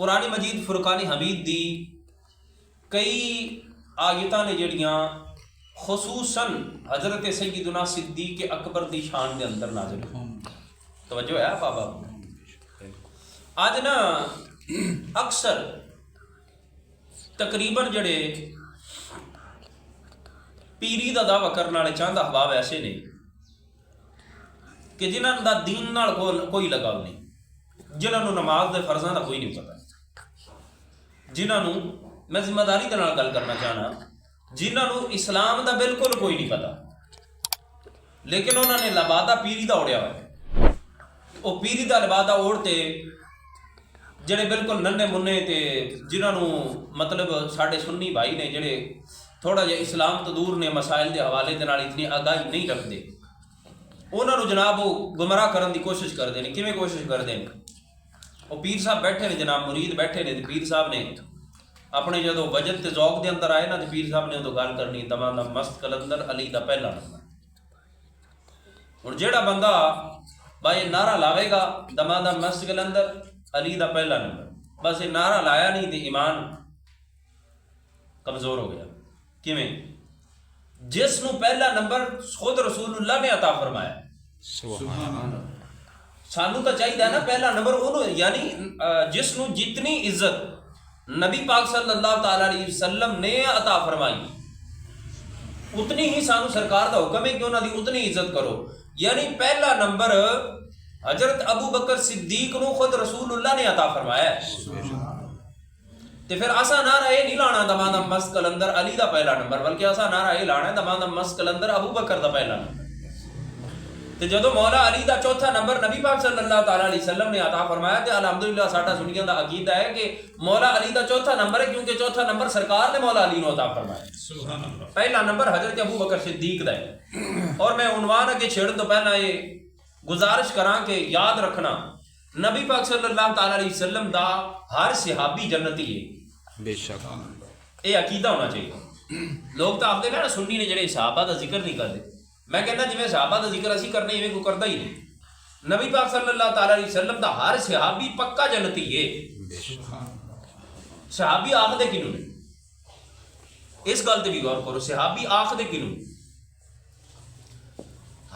قرآن مجید فرقان حمید دی کئی آیتاں نے جڑیاں خصوصاً حضرت سیدنا صدیق اکبر دی شان دے اندر نازل ہوئی. توجہ ہے بابا. آج نا اکثر تقریباً جڑے پیری دا دعویٰ کرنے والے چاند احباب ایسے نے کہ جنہاں دا دین نال کوئی لگاؤ نہیں, جنہاں نو نماز دے فرضاں دا کوئی نہیں پتا, جنہاں نو میں ذمہ داری دے نال گل کرنا چاہنا, جنہاں نو اسلام دا بالکل کوئی نہیں پتا, لیکن انہوں نے لبادہ پیری دا اوڑیا ہوا ہے. وہ پیری دا لبادہ اوڑتے جڑے بالکل ننے منے تے جنہاں نو مطلب ساڈے سنی بھائی نے جڑے تھوڑا جہا اسلام تو دور نے, مسائل دے حوالے دے نال اتنی آگاہی نہیں رکھتے, انہوں نے جناب وہ گمراہ کرنے کی کوشش کرتے ہیں. کیویں کوشش کرتے ہیں؟ وہ پیر صاحب بیٹھے نے جناب, مرید بیٹھے نے, پیر صاحب نے اپنے جدو وجد تے ذوق دے اندر آئے نا تو پیر صاحب نے ادو گل کرنی دماں دا مست کلندر علی دا پہلا نمبر. اور جیڑا بندہ بھائی نعرہ لاوے گا دماں دا مست کلندر علی دا پہلا نمبر, بس یہ نعرہ لایا نہیں تو ایمان کمزور ہو گیا. کیویں؟ جس نو پہلا نمبر خود رسول اللہ نے عطا فرمایا. سبحان اللہ. سانو تو چاہیے نا پہلا نمبر انہوں, یعنی جس نو جتنی عزت نبی پاک صلی اللہ تعالی علیہ وسلم نے عطا فرمائی اتنی ہی سانو سرکار دا حکم ہے کہ انہاں دی اتنی عزت کرو. یعنی پہلا نمبر حضرت ابو بکر صدیق نو خود رسول اللہ نے عطا فرمایا ہے. تے پھر اسا نعرہ یہ نہیں لانا دماں دا مست کلندر علی دا پہلا نمبر, بلکہ اسا نعرہ یہ لانا ہے دماں دا مست کلندر ابو بکر دا پہلا نمبر. تے جدو مولا علی دا چوتھا نمبر نبی پاک صلی اللہ تعالی علیہ وسلم نے عطا فرمایا تے الحمدللہ ساڈا سنیاں دا عقیدہ ہے کہ مولا علی دا چوتھا نمبر ہے, کیونکہ چوتھا نمبر سرکار نے مولا علی نو عطا فرمایا. سبحان اللہ. پہلا نمبر حضرت ابو بکر صدیق دا ہے. اور میں عنوان اگے چھیڑن تو پہلا یہ گزارش کراں کہ یاد رکھنا نبی پاک صلی اللہ تعالی علیہ وسلم دا ہر صحابی جنتی ہے. بے شک یہ عقیدہ ہونا چاہیے. لوگ تو آخر نا سنی نے جڑے صحابہ دا ذکر نہیں کرتے, میں کہنا جی صحابہ دا ذکر اسی کرنے ایویں کوئی کرتا ہی نہیں. نبی پاک صلی اللہ تعالی علیہ وسلم دا ہر صحابی پکا جنتی ہے. صحابی آخدے کنوں نے, اس گل تے بھی غور کرو, صحابی آخدے کنوں.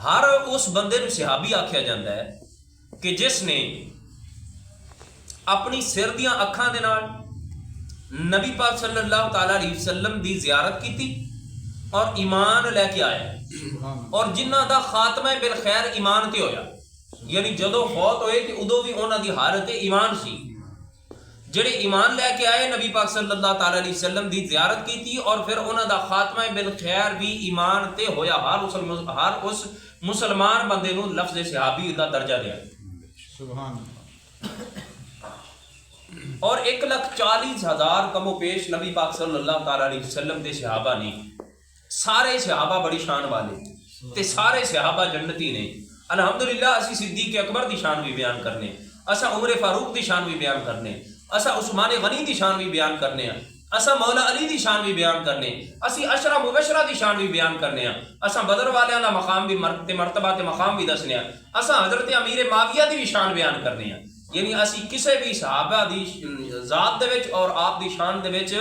ہر اس بندے نو صحابی آکھیا جاندہ ہے کہ جس نے اپنی سر دیاں اکھاں دے نال نبی پاک صلی اللہ تعالی علیہ وسلم دی زیارت کی تھی اور ایمان لے کے آیا, اور جنہ دا خاتمہ بالخیر ایمان تے ہویا. یعنی جدو فوت ہوئے کہ ادو بھی انہاں دی حالت ایمان سی. جڑے ایمان لے کے آئے نبی پاک صلی اللہ تعالی علیہ وسلم دی زیارت کی تھی اور پھر انہاں دا خاتمہ بالخیر بھی ایمان تے ہویا. ہر اس مسلمان بندے نو لفظ صحابی دا درجہ دیا. سبحان اللہ. اور 1,40,000 کم و پیش نبی پاک صلی اللہ تعالی علیہ وسلم دے صحابہ نے, سارے صحابہ بڑی شان والے تے سارے صحابہ جنتی نے. الحمدللہ اسی صدیق اکبر دی شان بھی بیان کرنے, اسا عمر فاروق دی شان بھی بیان کرنے, اسا عثمان غنی دی شان بھی بیان کرنے, اسا مولا علی دی شان بھی بیان کرنے, اسی عشرہ مبشرہ دی شان بھی بیان کرنے, اسا بدر والیاں دا مقام بھی مرتبہ تے مقام بھی دسنے, اسا حضرت امیر معاویہ دی بھی شان بیان کرنے. یعنی اسی کسے بھی صحابہ دی ذات دے وچ اور آپ دی شان دے وچ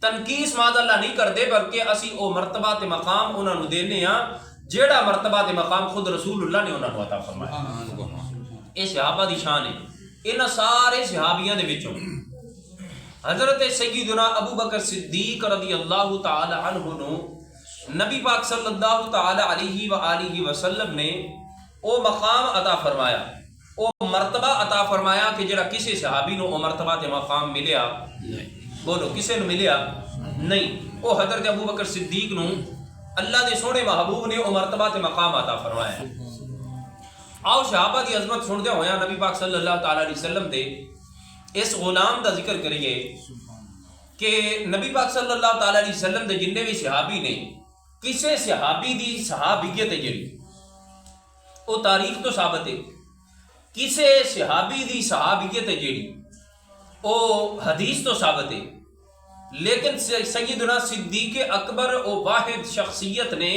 تنقیس معاذ اللہ نہیں کرتے, بلکہ اسی او مرتبہ تے مقام انہاں نو دینے ہاں جیڑا مرتبہ تے مقام خود رسول اللہ نے انہاں نو عطا فرمایا. اے صحابہ دی شان ہے. انہاں سارے صحابیاں دے وچوں حضرت سیدنا ابو بکر صدیق رضی اللہ تعالی عنہ نو نبی پاک صلی اللہ تعالی علیہ وآلہ وسلم نے او مقام عطا فرمایا, او مرتبہ عطا فرمایا کہ جڑا کسی صحابی نو او مرتبہ تے مقام ملیا, بولو کسے نو ملیا نہیں. او حضرت ابو بکر صدیق نو اللہ دے سونے محبوب نے او مرتبہ تے مقام عطا فرمایا. آؤ صحابہ دی عظمت سن دے ہویا نبی پاک صلی اللہ تعالی علیہ وسلم دے اس غلام دا ذکر کریے کہ نبی پاک صلی اللہ تعالی علیہ وسلم دے جننے بھی صحابی نے, کسے صحابی دی صحابیت ہے جڑی او تاریخ تو ثابت ہے, کسے صحابی دی صحابیت ہے جیڑی او حدیث تو ثابت ہے, لیکن سیدنا صدیق اکبر او واحد شخصیت نے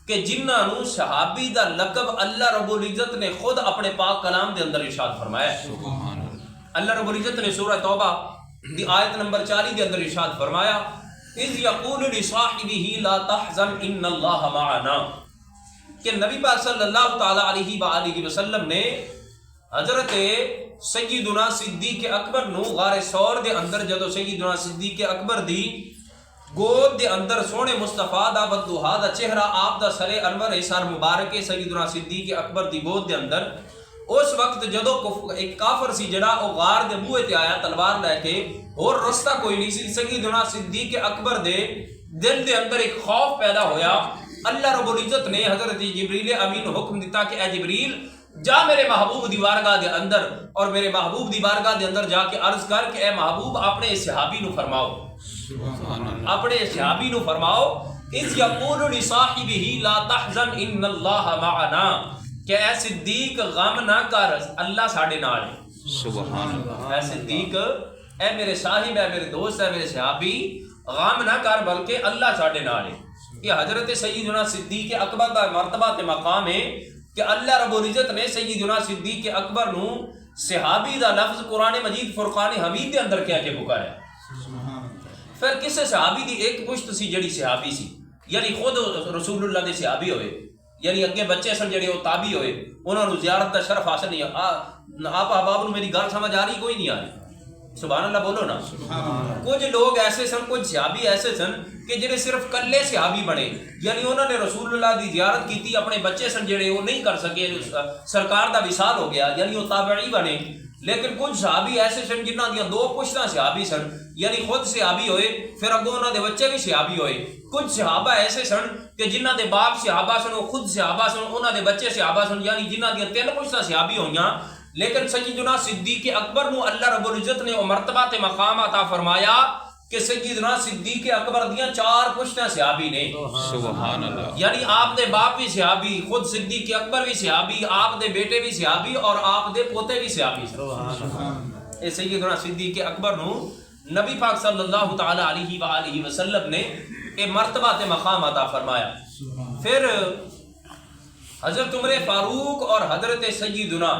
کہ جنہاں نو صحابی دا لقب اللہ رب العزت نے خود اپنے پاک کلام دے اندر ارشاد فرمایا ہے. اللہ رب العزت نے سورہ توبہ دی آیت نمبر 40 کے اندر ارشاد فرمایا اذ یقول لصاحبہ لا تحزن ان اللہ معنا، کہ نبی پاک صلی اللہ تعالی علیہ وآلہ وسلم نے حضرت سیدنا صدیق اکبر نو غار ثور دے اندر جدو سیدنا صدیق اکبر دی گود دے اندر سونے مصطفیٰ دا بدوہا دا چہرہ آپ دا سر انور سر مبارک سیدنا صدیق اکبر دی گود دے اندر، اس وقت جدو ایک کافر سی جڑا او غار دے بوئے تے آیا تلوار لے کے اور رستہ کوئی نہیں سی، سیدنا صدیق اکبر دے دل دے اندر ایک خوف پیدا ہویا۔ اللہ رب العزت نے حضرت جبریل امین حکم دیتا کہ اے جبریل جا میرے محبوب دی بارگاہ دے اندر، اور میرے محبوب دی بارگاہ دے اندر جا کے عرض کر کہ اے محبوب اپنے صحابی نو فرماؤ، اپنے صحابی نو فرماؤ اذ یقول لصاحبہ لا تحزن ان اللہ معنا، کہ اے صدیق غم نہ کر اللہ ساڈے نال ہے۔ سبحان اللہ۔ اے صدیق، اے میرے صاحب، اے میرے دوست، اے میرے صحابی، غم نہ کر بلکہ اللہ ساڈے نال ہے۔ یہ حضرت سیدنا صدیق اکبر کا مرتبہ تے مقام ہے کہ اللہ رب العزت نے سیدنا صدیق اکبر نو صحابی دا لفظ قرآن مجید فرقان حمید دے اندر کہہ کے پکارا۔ پھر کسے صحابی دی ایک پشت سی جڑی صحابی سی، یعنی خود رسول اللہ دے صحابی ہوئے، یعنی اگے بچے سن جڑے وہ تابعی ہوئے، انہوں نے زیارت دا شرف حاصل نہیں۔ آپ احباب نو میری گل سمجھ آ رہی؟ کوئی نہیں آ رہی؟ سبحان اللہ بولو نا۔ کچھ لوگ ایسے سن، کچھ صحابی ایسے سن کہ جڑے صرف کلے صحابی بنے، یعنی انہوں نے رسول اللہ دی زیارت کی، اپنے بچے سن جڑے وہ نہیں کر سکے، سرکار دا وصال ہو گیا، یعنی وہ تابعی بنے۔ لیکن کچھ صحابی ایسے سن جنہ دیا دو پشتاں صحابی سن، یعنی خود صحابی ہوئے، پھر اگوں انہوں دے بچے بھی صحابی ہوئے۔ کچھ صحابہ ایسے سن کہ جنہ دے باپ صحابہ سن، وہ خود صحابہ سن، انہوں دے بچے صحابہ سن، یعنی جنہ دیا 3 پشتاں صحابی ہوئیاں۔ لیکن سیدنا صدیق اکبر نو اللہ رب العزت نے مرتبہ تے مقام عطا فرمایا کہ سیدنا صدیق اکبر دیاں 4 پشتاں صحابی نے۔ سبحان اللہ۔ یعنی آپ دے باپ بھی صحابی، خود صدیق اکبر بھی صحابی، آپ دے بیٹے بھی صحابی، اور آپ دے پوتے بھی صحابی۔ اے سیدنا صدیق اکبر نو نبی پاک صلی اللہ تعالی علیہ وآلہ وسلم نے اے مرتبہ تے مقام عطا فرمایا۔ پھر حضرت عمر فاروق اور حضرت سیدنا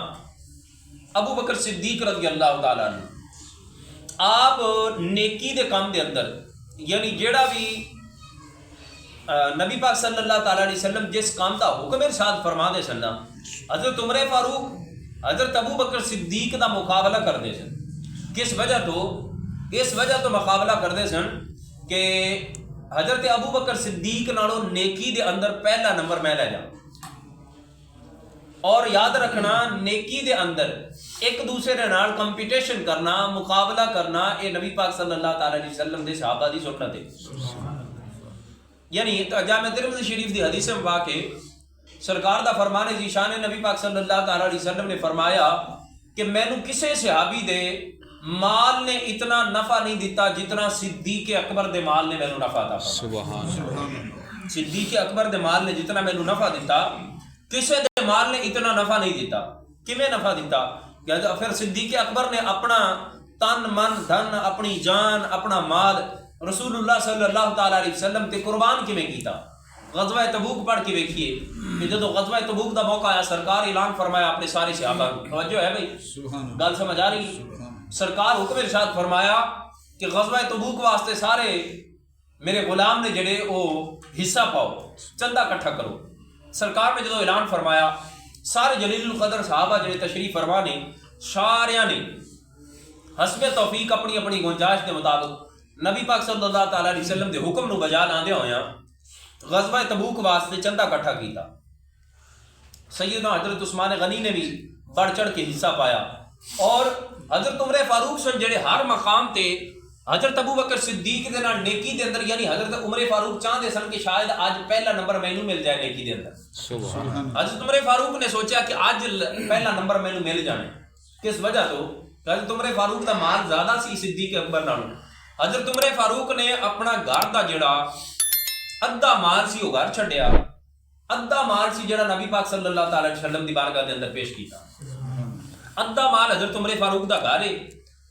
ابو بکر صدیق رضی اللہ تعالیٰ عنہ، آپ نیکی دے کام دے اندر، یعنی جیڑا بھی نبی پاک صلی اللہ تعالیٰ علیہ وسلم جس کام دا حکم ارشاد فرما دے سن، حضرت عمر فاروق حضرت ابو بکر صدیق دا مقابلہ کر دے سن۔ کس وجہ تو؟ اس وجہ تو مقابلہ کر دے سن کہ حضرت ابو بکر صدیق نالوں نیکی دے اندر پہلا نمبر میں لے جاؤں۔ اور یاد رکھنا، نیکی دے اندر ایک دوسرے نال کمپٹیشن کرنا، مقابلہ کرنا، اے نبی پاک صلی اللہ تعالی علیہ وسلم دے صحابہ دی سنت ہے۔ یعنی جامع ترمذی شریف دی حدیث مبارک سرکار دا فرمان ذیشان نبی پاک صلی اللہ تعالی علیہ وسلم نے فرمایا کہ مینوں کسے صحابی دے مال نے اتنا نفع نہیں دیتا جتنا صدیق اکبر دے مال نے مینوں نفع عطا فرمایا۔ سبحان اللہ۔ صدیق اکبر دے مال نے جتنا مینوں نفع دیتا، کسے دے مال نے اتنا نفع نہیں دیتا۔ کیویں نفع دیتا؟ پھر صدیق اکبر نے اپنا تن من دھن، اپنی جان، اپنا مال رسول اللہ صلی اللہ تعالی علیہ وسلم تے قربان کیویں کیتا؟ غزوہ تبوک پڑھ کے دیکھیے کہ جدو غزوہ تبوک دا موقع آیا، سرکار اعلان فرمایا اپنے سارے صحابہ کو، توجہ ہے بھائی، گل سمجھ آ رہی؟ سرکار حکم ارشاد فرمایا کہ غزوہ تبوک واسطے سارے میرے غلام نے جڑے او حصہ پاؤ، چندہ اکٹھا کرو۔ سرکار نے جدو اعلان فرمایا، سارے جلیل القدر صحابہ جڑے تشریف فرما نے، سارے نے حسب توفیق اپنی اپنی گنجائش کے مطابق نبی پاک صلی اللہ تعالی علیہ وسلم دے حکم نو بجا لاندے ہویا غزوہ تبوک واسطے چندہ اکٹھا کیتا۔ سیدنا حضرت عثمان غنی نے بھی بڑھ چڑھ کے حصہ پایا، اور حضرت عمر فاروق سن جڑے ہر مقام تے حضرت ابو بکر صدیق دے نال نیکی دے اندر، یعنی حضرت عمر فاروق چاہتے سن کہ شاید آج پہلا نمبر مینوں مل جائے نیکی دے اندر۔ حضرت عمر فاروق نے سوچا کہ آج پہلا نمبر مینوں مل جانے۔ کس وجہ تو؟ حضرت عمر فاروق دا مال زیادہ سی صدیق اکبر نالوں۔ حضرت عمر فاروق نے اپنا گھر دا جڑا ادھا مال سی وہ گھر چھڈیا، ادھا مال سی جڑا نبی پاک صلی اللہ تعالی علیہ وسلم دی بارگاہ دے اندر پیش کیتا۔ ادھا مال حضرت عمر فاروق دا گھر ہے،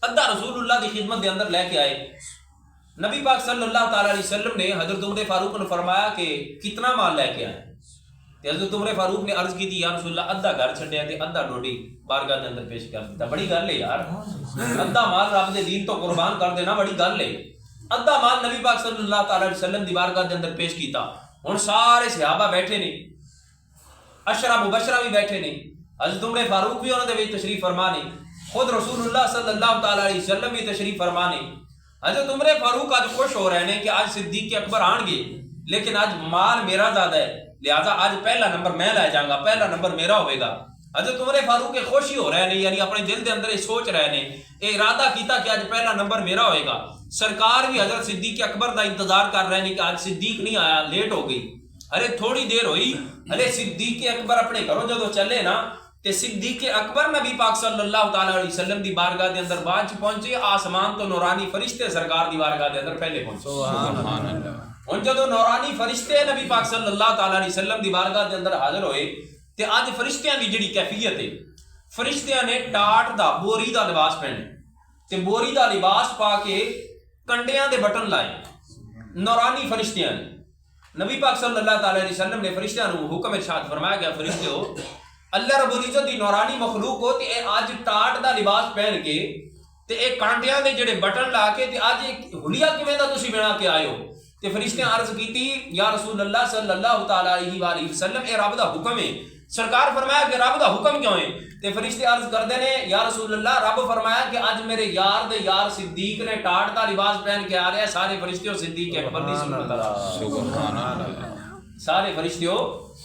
ادھا رسول اللہ دی خدمت دے اندر لے کے آئے۔ نبی پاک صلی اللہ تعالی علیہ وسلم نے حضرت عمر فاروق نے فرمایا کہ کتنا مال لے کے آئے؟ تے حضرت عمر فاروق نے عرض کی تھی یا رسول اللہ ادھا گھر چھڈیا تے ادھا ڈوڈی بارگاہ دے اندر پیش کر دیتا. بڑی گل ہے یار, ادھا مال رب دے دین تو قربان کر دینا بڑی گل ہے. ادھا مال نبی پاک صلی اللہ تعالی علیہ وسلم دی بارگاہ دے اندر پیش کیتا. ہن سارے صحابہ بیٹھے نے, عشرہ مبشرہ بھی بیٹھے نے, حضرت عمر فاروق بھی انہاں دے وچ تشریف فرما نے, خود رسول اللہ صلی اللہ تعالی علیہ وسلم بھی تشریف فرما نے. حضرت عمر فاروق آج خوش ہو رہے ہیں کہ آج صدیق اکبر آن گے, لیکن آج مال میرا زیادہ ہے, لہذا آج پہلا نمبر میں لے جاؤں گا, پہلا نمبر میرا ہوئے گا. حضرت عمر فاروق کے خوشی ہو رہے ہیں, یعنی اپنے دل دے اندر یہ سوچ رہے ہیں, یہ ارادہ کیتا کہ آج پہلا نمبر میرا ہوئے گا. سرکار بھی حضرت صدیق اکبر دا انتظار کر رہے ہیں کہ آج صدیق نہیں آیا, لیٹ ہو گئی. ارے تھوڑی دیر ہوئی, ارے صدیق اکبر اپنے گھروں جدو چلے نا تے صدیق اکبر نبی پاک صلی اللہ تعالی علیہ وسلم دی بارگاہ دے اندر بعد پہنچے. آسمان تو نورانی فرشتے سرکار دی بارگاہ دے اندر پہلے پہنچے. سبحان اللہ. ہن جدو نورانی فرشتے نبی پاک صلی اللہ تعالی علیہ وسلم دی بارگاہ دے اندر حاضر ہوئے تے اج فرشتیاں دی جڑی کیفیت ہے, فرشتیاں نے ٹاٹ دا بوری دا لباس پہنے تے بوری دا لباس پا کے کنڈیاں دے بٹن لائے. نورانی فرشتیاں نے, نبی پاک صلی اللہ تعالی علیہ وسلم نے فرشتیاں نو حکم ارشاد فرمایا کہ فرشتے ہو, اللہ رب العزت دی نورانی مخلوق ہو تے اج ٹاٹ دا لباس پہن کے تے ایک کانٹیاں دے جڑے بٹن لا کے تے اج ایک حلیہ کیویں دا تسی بنا کے آئے ہو. تے فرشتے عرض کیتی یا رسول اللہ صلی اللہ تعالی علیہ والہ وسلم اے رب دا حکم ہے. سرکار فرمایا کہ رب دا حکم کیوں ہے؟ تے فرشتے عرض کردے نے یا رسول اللہ رب فرمایا کہ اج میرے یار دے یار صدیق نے ٹاٹ دا لباس پہن کے آ رہے ہیں. سارے فرشتوں صدیق اکبر دی سنت ادا. سبحان اللہ. سارے فرشتوں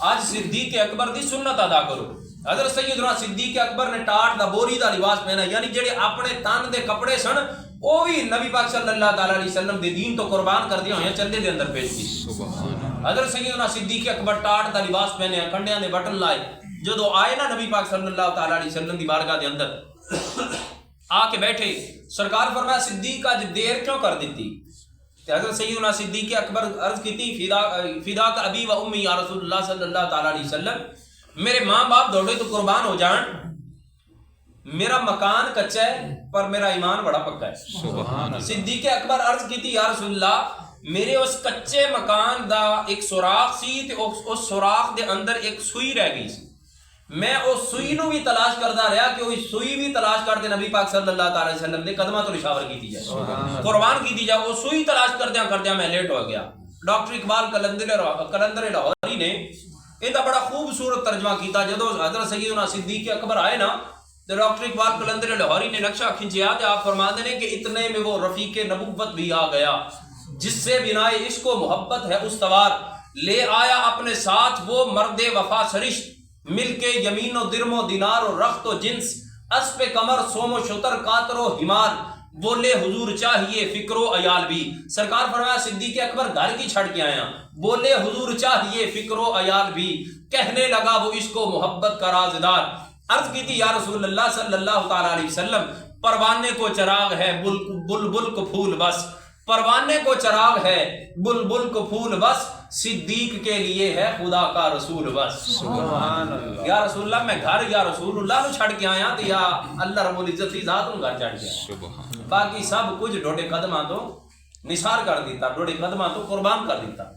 آج صدیق اکبر دی سنت ادا کرو. حضرت سیدنا صدیق اکبر نے ٹاٹ دا بوری دا لباس پہنا, یعنی جڑے اپنے تن دے کپڑے سن وہ بھی نبی پاک صلی اللہ تعالی علیہ وسلم دے دین تو قربان کر دیا ہوئے چندے دے اندر پیش کی. حضرت سیدنا صدیق اکبر ٹاٹ دا لباس پہنے, کنڈیاں دے بٹن لائے, جدو آئے نا نبی پاک صلی اللہ تعالی علیہ وسلم دی بارگاہ دے اندر آ کے بیٹھے, سرکار فرمایا صدیق آج دیر کیوں کر دیتی؟ حضرت سیدنا صدیق اکبر عرض کی تھی فدا کا ابی و امی یا رسول اللہ صلی اللہ تعالی علیہ وسلم, میرے ماں باپ دوڑے تو قربان ہو جان, میرا مکان کچا ہے پر میرا ایمان بڑا پکا ہے. سبحان اللہ. صدیق اکبر عرض کی تھی یا رسول اللہ میرے اس کچے مکان دا ایک سوراخ سی تے اس سوراخ دے اندر ایک سوئی رہ گئی سی, میں اس سوئی نو بھی تلاش کردا رہا کہ وہ سوئی بھی تلاش کرتے نبی پاک صلی اللہ تعالی وسلم دے قدماں تو نشاور کیتی جائے, قربان کیتی جائے. وہ سوئی تلاش کردیاں میں لیٹ ہو گیا. ڈاکٹر اقبال قلندر لاہوری نے یہ بڑا خوبصورت ترجمہ کیتا. جدو حضرت سیدنا صدیق اکبر آئے نا تو ڈاکٹر اقبال قلندر لاہوری نے نقشہ کھینچیا تے آپ فرماتے ہیں کہ اتنے میں وہ رفیق نبوت بھی آ گیا جس سے بنائے عشق و محبت ہے استوار, لے آیا اپنے ساتھ وہ مرد وفا سرشت, مل کے یمین و درم و دینار و رخت و جنس, اسب کمر سوم و شتر کاتر و ہمار, بولے حضور چاہیے فکر و عیال بھی. سرکار فرمایا صدیق اکبر گھر کی چھڑ کے آیا, بولے حضور چاہیے فکر و عیال بھی, کہنے لگا وہ عشق و محبت کا رازدار. عرض کی تھی یا رسول اللہ صلی اللہ تعالی علیہ وسلم پروانے کو چراغ ہے بلبل کو پھول بس, پروانے کو چراغ ہے بلبل کو پھول بس, صدیق کے لیے ہے خدا کا رسول بس. سبحان اللہ. یا رسول اللہ میں گھر یا رسول اللہ نو چھڑ کے آیا تو یا اللہ رب العزت کی ذات نو گھر چھڑ گیا, باقی سب کچھ ڈوڈے قدماں تو نثار کر دیتا, ڈوڈے قدماں تو قربان کر دیتا.